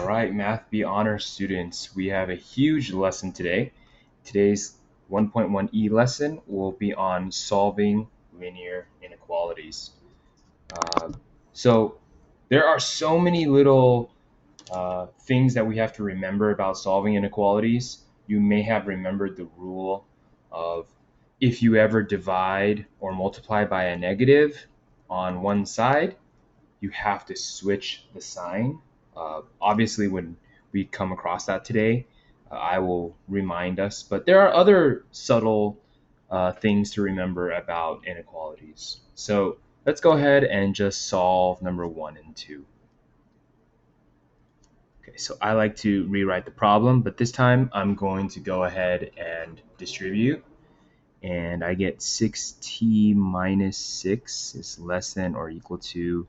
right, Math B Honor students, we have a huge lesson today. Today's 1.1e lesson will be on solving linear inequalities. Uh, so there are so many little things that we have to remember about solving inequalities. You may have remembered the rule of if you ever divide or multiply by a negative on one side, you have to switch the sign. Obviously, when we come across that today, I will remind us. But there are other subtle things to remember about inequalities. So let's go ahead and just solve number 1 and 2. Okay, so I like to rewrite the problem, but this time I'm going to go ahead and distribute. And I get 6t minus 6 is less than or equal to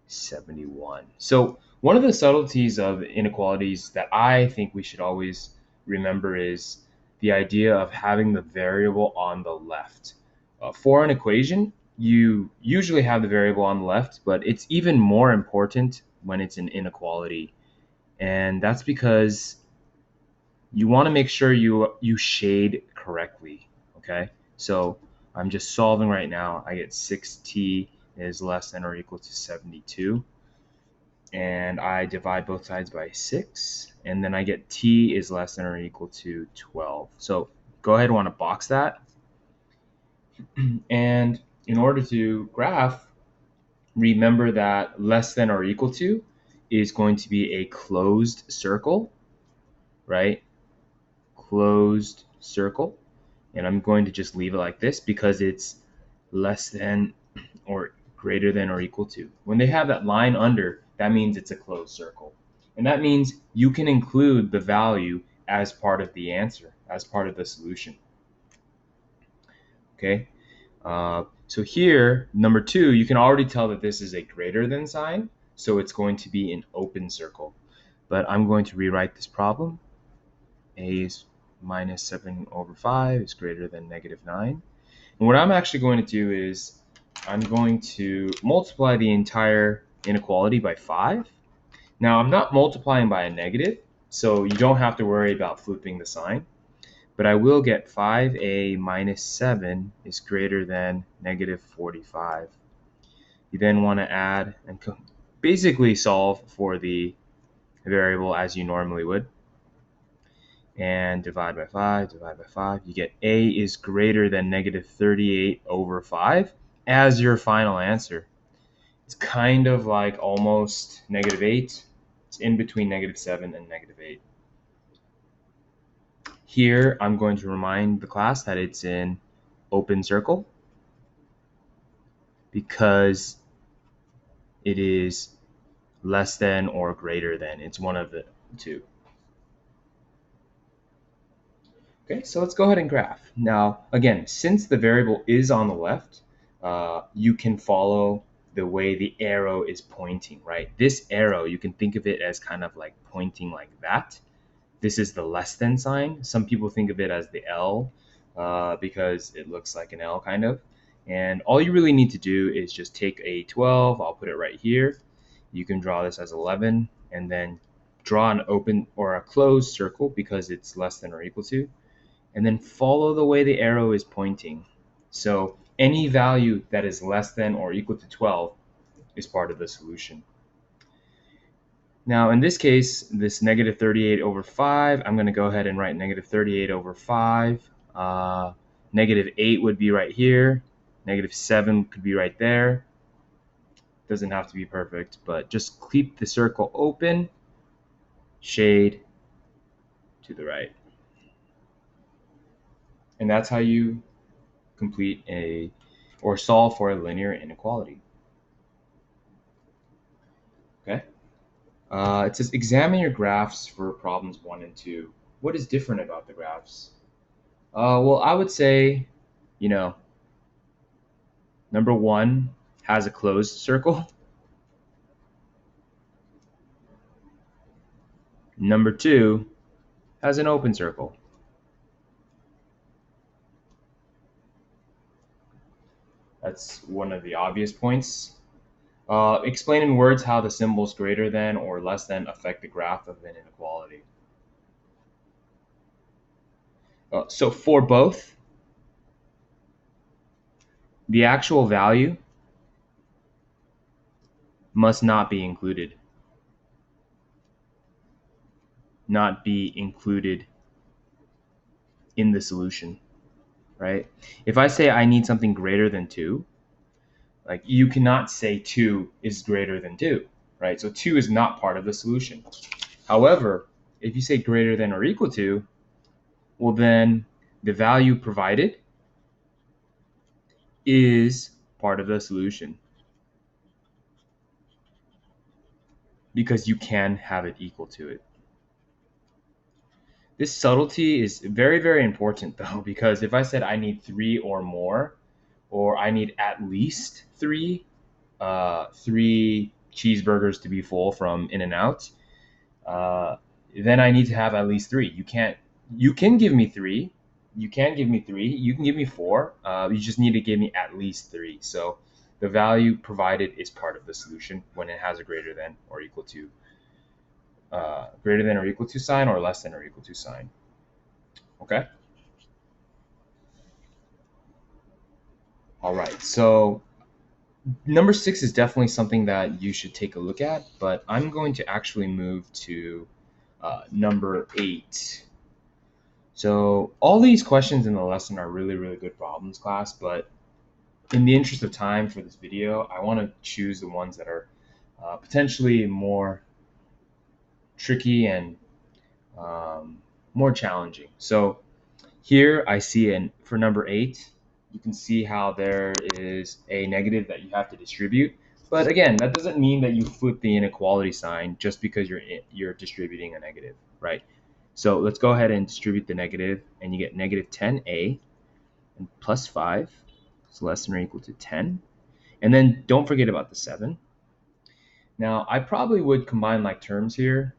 71. So one of the subtleties of inequalities that I think we should always remember is the idea of having the variable on the left. For an equation, you usually have the variable on the left, but it's even more important when it's an inequality. And that's because you want to make sure you shade correctly, okay? So I'm just solving right now. I get 6t is less than or equal to 72. And I divide both sides by 6, and then I get t is less than or equal to 12. So go ahead and want to box that. And in order to graph, remember that less than or equal to is going to be a closed circle, right? Closed circle. And I'm going to just leave it like this because it's less than or greater than or equal to. When they have that line under, that means it's a closed circle. And that means you can include the value as part of the answer, as part of the solution. Okay, so here, number 2, you can already tell that this is a greater than sign, so it's going to be an open circle. But I'm going to rewrite this problem. A is minus 7 over 5 is greater than negative 9. And what I'm actually going to do is I'm going to multiply the entire inequality by 5. Now, I'm not multiplying by a negative, so you don't have to worry about flipping the sign. But I will get 5a minus 7 is greater than negative 45. You then want to add and basically solve for the variable as you normally would. And divide by 5, divide by 5. You get a is greater than negative 38 over 5 as your final answer. It's kind of like almost negative 8. It's in between negative 7 and negative 8. Here, I'm going to remind the class that it's in open circle because it is less than or greater than. It's one of the two. Okay, so let's go ahead and graph. Now, again, since the variable is on the left, you can follow the way the arrow is pointing, right? This arrow, you can think of it as kind of like pointing like that. This is the less than sign. Some people think of it as the L because it looks like an L kind of. And all you really need to do is just take a 12. I'll put it right here. You can draw this as 11 and then draw an open or a closed circle because it's less than or equal to. And then follow the way the arrow is pointing. So any value that is less than or equal to 12 is part of the solution. Now, in this case, this negative 38 over 5, I'm going to go ahead and write negative 38 over 5. Negative 8 would be right here. Negative 7 could be right there. Doesn't have to be perfect, but just keep the circle open, shade to the right. And that's how you complete or solve for a linear inequality. Okay. It says examine your graphs for problems 1 and 2. What is different about the graphs? Well, I would say, number 1 has a closed circle. Number 2 has an open circle. That's one of the obvious points. Explain in words how the symbols greater than or less than affect the graph of an inequality. So for both, the actual value must not be included. Not be included in the solution, right? If I say I need something greater than 2, like you cannot say 2 is greater than 2, right? So 2 is not part of the solution. However, if you say greater than or equal to, well then the value provided is part of the solution because you can have it equal to it. This subtlety is very, very important though, because if I said I need 3 or more, or I need at least 3 cheeseburgers to be full from In-N-Out, then I need to have at least 3. You can give me 3. You can give me 3. You can give me 4. You just need to give me at least 3. So the value provided is part of the solution when it has a greater than or equal to sign or less than or equal to sign. Okay. All right. So number 6 is definitely something that you should take a look at, but I'm going to actually move to number 8. So all these questions in the lesson are really, really good problems, class, but in the interest of time for this video, I want to choose the ones that are potentially more tricky and more challenging. So here I see for number 8, you can see how there is a negative that you have to distribute. But again, that doesn't mean that you flip the inequality sign just because you're distributing a negative, right? So let's go ahead and distribute the negative, and you get negative 10a and plus 5 is less than or equal to 10. And then don't forget about the 7. Now, I probably would combine like terms here,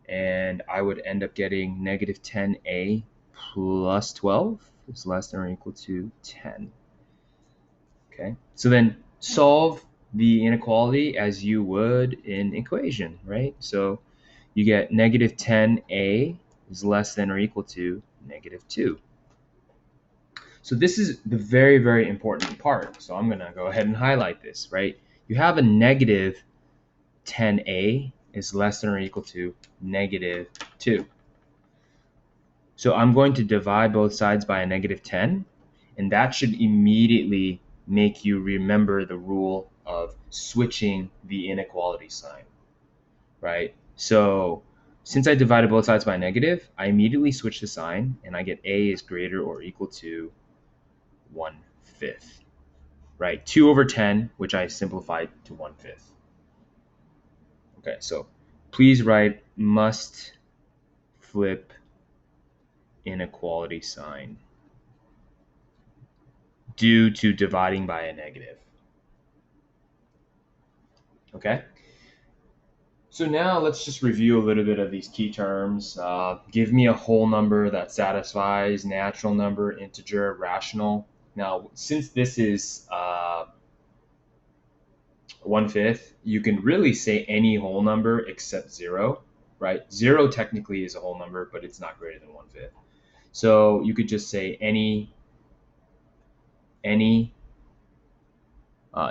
and I would end up getting negative 10a plus 12 is less than or equal to 10. Okay, so then solve the inequality as you would in equation, right? So you get negative 10a is less than or equal to negative 2. So this is the very, very important part. So I'm going to go ahead and highlight this, right? You have a negative 10a is less than or equal to negative 2. So I'm going to divide both sides by a negative 10, and that should immediately make you remember the rule of switching the inequality sign, right? So since I divided both sides by a negative, I immediately switch the sign, and I get a is greater or equal to 1/5, right? 2 over 10, which I simplified to 1/5. Okay, so please write must flip inequality sign due to dividing by a negative. Okay, so now let's just review a little bit of these key terms. Give me a whole number that satisfies natural number, integer, rational. Now, since this is 1/5, you can really say any whole number except 0, right? 0 technically is a whole number, but it's not greater than 1/5. So you could just say any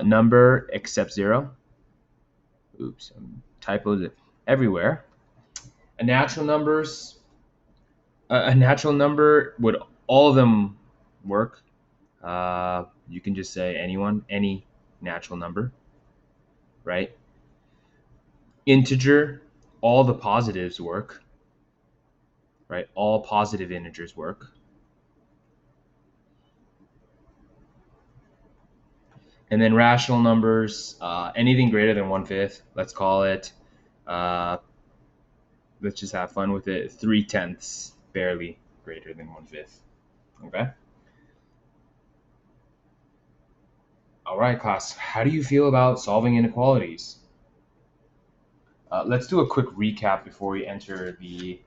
number except 0. Oops, I'm typos everywhere. A natural number would all of them work. You can just say any natural number, right? Integer, all the positives work, right? All positive integers work. And then rational numbers, anything greater than 1/5, let's call it, let's just have fun with it, 3/10, barely greater than 1/5. Okay. All right, class. How do you feel about solving inequalities? Let's do a quick recap before we enter the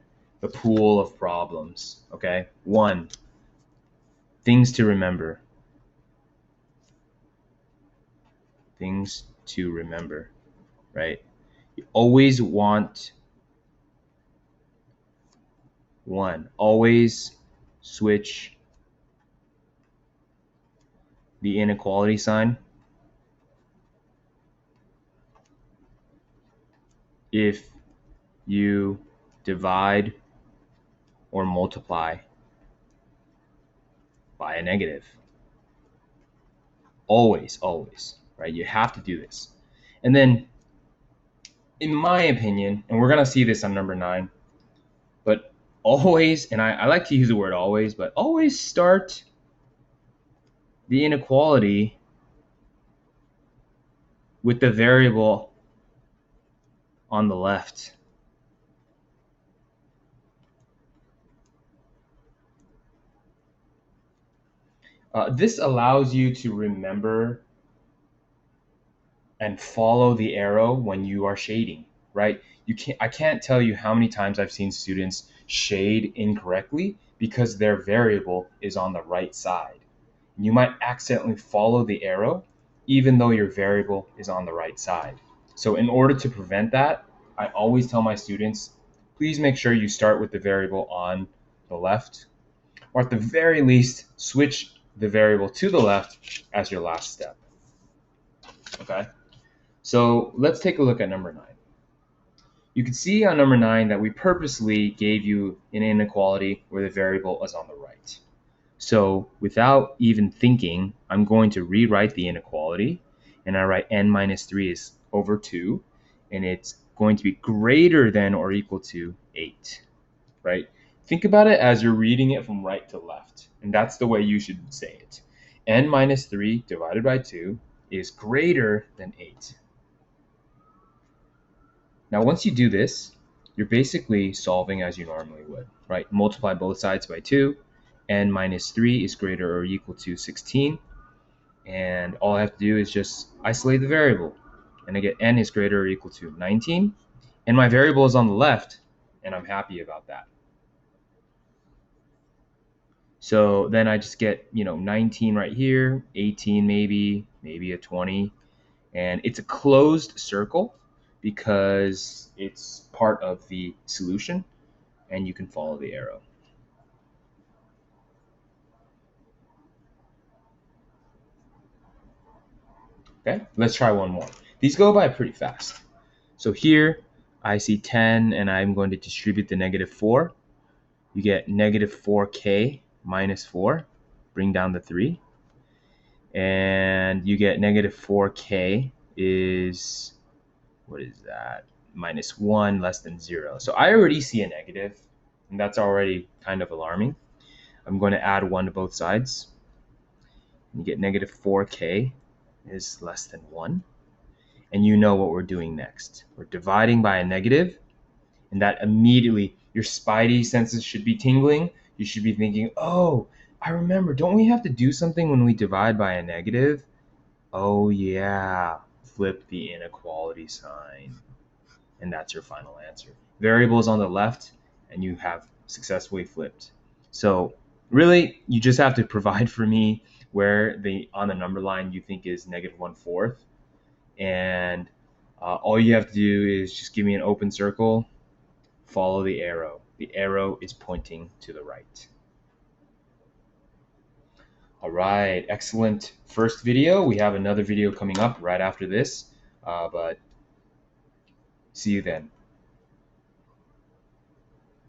pool of problems. Okay. 1, things to remember. Things to remember, right? You always want 1. Always switch the inequality sign if you divide or multiply by a negative. Always, right? You have to do this. And then, in my opinion, and we're going to see this on number 9, but always, and I like to use the word always, but always start the inequality with the variable on the left. This allows you to remember and follow the arrow when you are shading, right? I can't tell you how many times I've seen students shade incorrectly because their variable is on the right side. You might accidentally follow the arrow even though your variable is on the right side. So in order to prevent that, I always tell my students, please make sure you start with the variable on the left, or at the very least, switch the variable to the left as your last step. Okay? So let's take a look at number 9. You can see on number 9 that we purposely gave you an inequality where the variable is on the right. So without even thinking, I'm going to rewrite the inequality, and I write n minus 3 is over 2, and it's going to be greater than or equal to 8, right? Think about it as you're reading it from right to left, and that's the way you should say it. N minus 3 divided by 2 is greater than 8. Now, once you do this, you're basically solving as you normally would, right? Multiply both sides by 2. N minus 3 is greater or equal to 16. And all I have to do is just isolate the variable. And I get n is greater or equal to 19. And my variable is on the left, and I'm happy about that. So then I just get, 19 right here, 18 maybe a 20. And it's a closed circle because it's part of the solution, and you can follow the arrow. Okay, let's try one more. These go by pretty fast. So here I see 10, and I'm going to distribute the negative 4. You get negative 4k minus 4, bring down the 3. And you get negative 4k is, what is that? Minus 1 less than 0. So I already see a negative, and that's already kind of alarming. I'm going to add 1 to both sides. You get negative 4k is less than 1. And you know what we're doing next. We're dividing by a negative, and that immediately, your spidey senses should be tingling. You should be thinking, oh, I remember, don't we have to do something when we divide by a negative? Oh yeah, flip the inequality sign. And that's your final answer. Variable is on the left, and you have successfully flipped. So really, you just have to provide for me where on the number line you think is negative 1/4. And all you have to do is just give me an open circle, follow the arrow. The arrow is pointing to the right. All right, excellent first video. We have another video coming up right after this, but see you then.